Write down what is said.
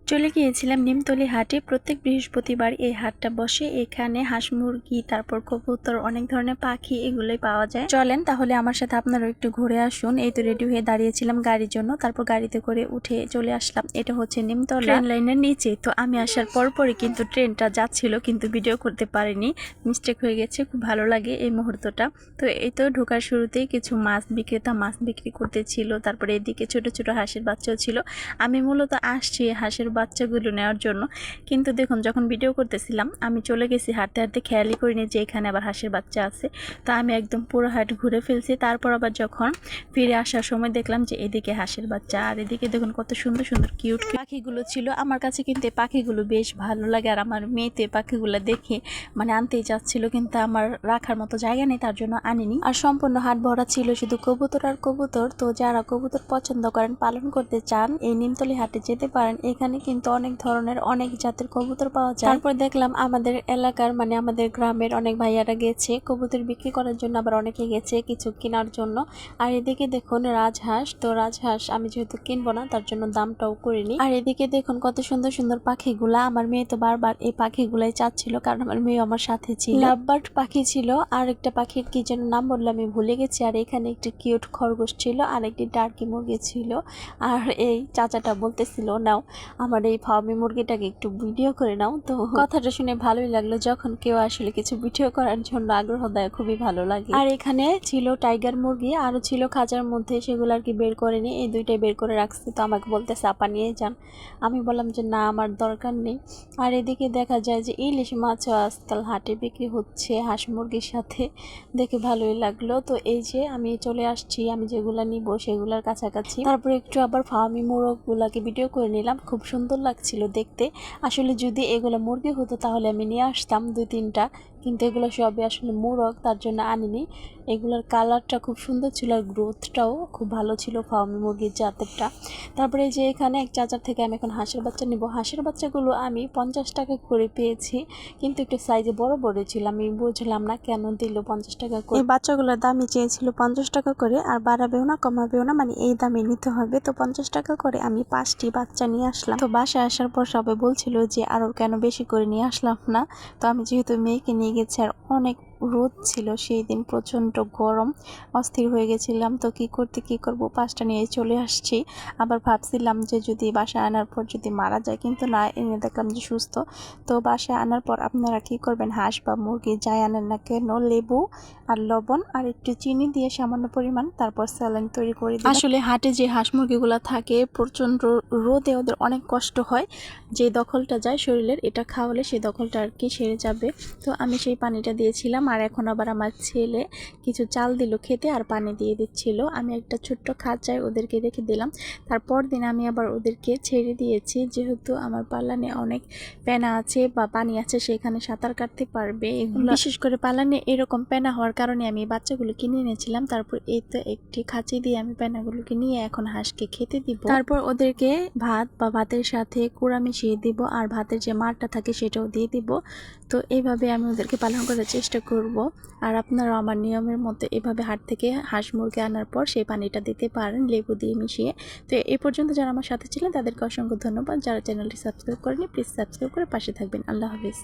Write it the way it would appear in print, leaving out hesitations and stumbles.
চলে গিয়েছিলাম নিমতলি হাটে। প্রত্যেক বৃহস্পতিবার এই হাটটা বসে। এখানে হাঁস মুরগি, তারপর কবুতর, অনেক ধরনের পাখি এগুলোই পাওয়া যায়। চলেন তাহলে আমার সাথে আপনারা একটু ঘুরে আসুন। এই তো রেডি হয়ে দাঁড়িয়েছিলাম গাড়ির জন্য, তারপর গাড়িতে করে উঠে চলে আসলাম। এটা হচ্ছে নিমতলা ট্রেন লাইনের নিচে। তো আমি আসার পরপরই কিন্তু ট্রেনটা যাচ্ছিল, কিন্তু ভিডিও করতে পারিনি, মিস্টেক হয়ে গেছে। খুব ভালো লাগে এই মুহূর্তটা। তো এই তো ঢোকার শুরুতেই কিছু মাছ বিক্রেতা মাছ বিক্রি করতেছিল, তারপরে এদিকে ছোট ছোট হাঁসের বাচ্চাও ছিল। আমি মূলত আসছি হাঁসের বাচ্চাগুলো নেওয়ার জন্য, কিন্তু দেখুন যখন ভিডিও করতেছিলাম আমি চলে গেছি হাঁটতে হাঁটতে, খেয়ালই করিনি যে এখানে আবার হাঁসের বাচ্চা আছে। তো আমি একদম পুরো হাট ঘুরে ফেলছি। তারপর আবার যখন ফিরে আসার সময় দেখলাম যে এদিকে হাঁসের বাচ্চা, আর এদিকে দেখুন কত সুন্দর সুন্দর কিউট পাখিগুলো ছিল। আমার কাছে কিন্তু এই পাখিগুলো বেশ ভালো লাগে, আর আমার মেয়েতে পাখিগুলো দেখে মানে আনতেই চাচ্ছিল, কিন্তু আমার রাখার মতো জায়গা নেই, তার জন্য আনিনি। আর সম্পূর্ণ হাট ভরা ছিল শুধু কবুতর আর কবুতর। তো যারা কবুতর পছন্দ করেন, পালন করতে চান, এই নিমতলি হাটে যেতে পারেন। এখানে কিন্তু অনেক ধরনের অনেক জাতের কবুতর পাওয়া যায়। তারপর দেখলাম আমাদের এলাকার মানে আমাদের গ্রামের অনেক ভাইয়ারা গেছে কবুতর বিক্রি করার জন্য, আবার অনেকে গেছে কিছু কেনার জন্য। আর এদিকে দেখুন রাজহাঁস। তো রাজহাঁস আমি যেহেতু কিনবো না, তার জন্য দামটাও করিনি। আর এদিকে দেখুন কত সুন্দর সুন্দর পাখিগুলা। আমার মেয়ে তো বারবার এই পাখিগুলাই চাচ্ছিল, কারণ আমার মেয়ে আমার সাথে ছিল। লাভবার্ড পাখি ছিল, আর একটা পাখির কি যেন নাম বললো আমি ভুলে গেছি। আর এখানে একটি কিউট খরগোশ ছিল, আর একটি টার্কি মুরগি ছিল। আর এই চাচাটা বলতেছিল, নাও আমার এই ফার্মি মুরগিটাকে একটু ভিডিও করে নাও। তো কথাটা শুনে ভালোই লাগলো, যখন কেউ আসলে কিছু ভিডিও করার জন্য আগ্রহ দেয় খুবই ভালো লাগে। আর এখানে ছিল টাইগার মুরগি, আরো ছিল খাঁচার মধ্যে, সেগুলো আর কি বের করেনি, এই দুইটাই বের করে রাখছি। তো আমাকে বলতে চাপা নিয়ে যান, আমি বললাম যে না আমার দরকার নেই। আর এদিকে দেখা যায় যে ইলিশ মাছও আজকাল হাটে বিক্রি হচ্ছে হাঁস মুরগির সাথে, দেখে ভালোই লাগলো। তো এই যে আমি চলে আসছি, আমি যেগুলা নিব সেগুলার কাছাকাছি। তারপরে একটু আবার ফার্মি মোরগগুলাকে ভিডিও করে নিলাম, খুব সুন্দর লাগছিল দেখতে। আসলে যদি এগুলো মুরগি হতো তাহলে আমি নিয়ে আসতাম 2-3টা, কিন্তু এগুলো সবই আসলে মোরগ, তার জন্য আনিনি। এগুলোর কালারটা খুব সুন্দর ছিল, আর গ্রোথটাও খুব ভালো ছিল ফার্মি মুরগির জাতেরটা। তারপরে যে এখানে এক চাচার থেকে আমি এখন হাঁসের বাচ্চা নিব। হাঁসের বাচ্চাগুলো আমি 50 টাকা করে পেয়েছি, কিন্তু একটু সাইজে বড় বড় ছিল। আমি বুঝলাম না কেন দিল 50 টাকা করে। এই বাচ্চাগুলোর দামই চেয়েছিল 50 টাকা করে, আর বাড়াবেও না কমাবেও না, মানে এই দামে নিতে হবে। তো 50 টাকা করে আমি 5টি বাচ্চা নিয়ে আসলাম। তো বাসায় আসার পর সবাই বলছিল যে আরো কেন বেশি করে নিয়ে আসলাম না। তো আমি যেহেতু মেয়েকে নিয়ে গেছি, আর অনেক রোদ ছিল সেই দিন, প্রচণ্ড গরম, অস্থির হয়ে গেছিলাম। তো কি করব 5টা নিয়ে চলে আসছি। আবার ভাবছিলাম যে যদি বাসায় আনার পর যদি মারা যায়, কিন্তু না, এনে দেখলাম যে সুস্থ। তো বাসায় আনার পর আপনারা কি করবেন, হাঁস বা মুরগি যাই আনেন না কেন, লেবু আর লবণ আর একটু চিনি দিয়ে সামান্য পরিমাণ, তারপর স্যালাইন তৈরি করে দিন। আসলে হাটে যে হাঁস মুরগিগুলো থাকে প্রচণ্ড রোদে ওদের অনেক কষ্ট হয়, যে দখলটা যায় শরীরের, এটা খাওয়ালে সেই দখলটা আর কি সেরে যাবে। তো আমি সেই পানিটা দিয়েছিলাম, আর এখন আবার আমার ছেলে কিছু চাল দিল খেতে, আর পানি দিয়ে দিচ্ছিল। আমি একটা ছোট্ট খাঁচায় ওদেরকে রেখে দিলাম। তারপর দিন আমি আবার ওদেরকে ছেড়ে দিয়েছি, যেহেতু আমার পালানে অনেক পেনা আছে বা পানি আছে, সেখানে সাঁতার কাটতে পারবে এগুলো। বিশেষ করে পালানে এরকম পেনা হওয়ার কারণে আমি বাচ্চাগুলো কিনে এনেছিলাম। তারপর এই তো একটি খাঁচি দিয়ে আমি পেনাগুলোকে নিয়ে এখন হাঁসকে খেতে দিব। তারপর ওদেরকে ভাত বা ভাতের সাথে কুড়া মিশিয়ে দিব, আর ভাতের যে মারটা থাকে সেটাও দিয়ে দিব। তো এইভাবে আমি ওদেরকে পালন করার চেষ্টা করব। আর আপনারাও আমার নিয়মের মতো এভাবে হাট থেকে হাঁস মুরগি আনার পর সেই পানিটা দিতে পারেন লেবু দিয়ে মিশিয়ে। তো এই পর্যন্ত যারা আমার সাথে ছিলেন তাদেরকে অসংখ্য ধন্যবাদ। যারা চ্যানেলটি সাবস্ক্রাইব করেনি প্লিজ সাবস্ক্রাইব করে পাশে থাকবেন। আল্লাহ হাফিজ।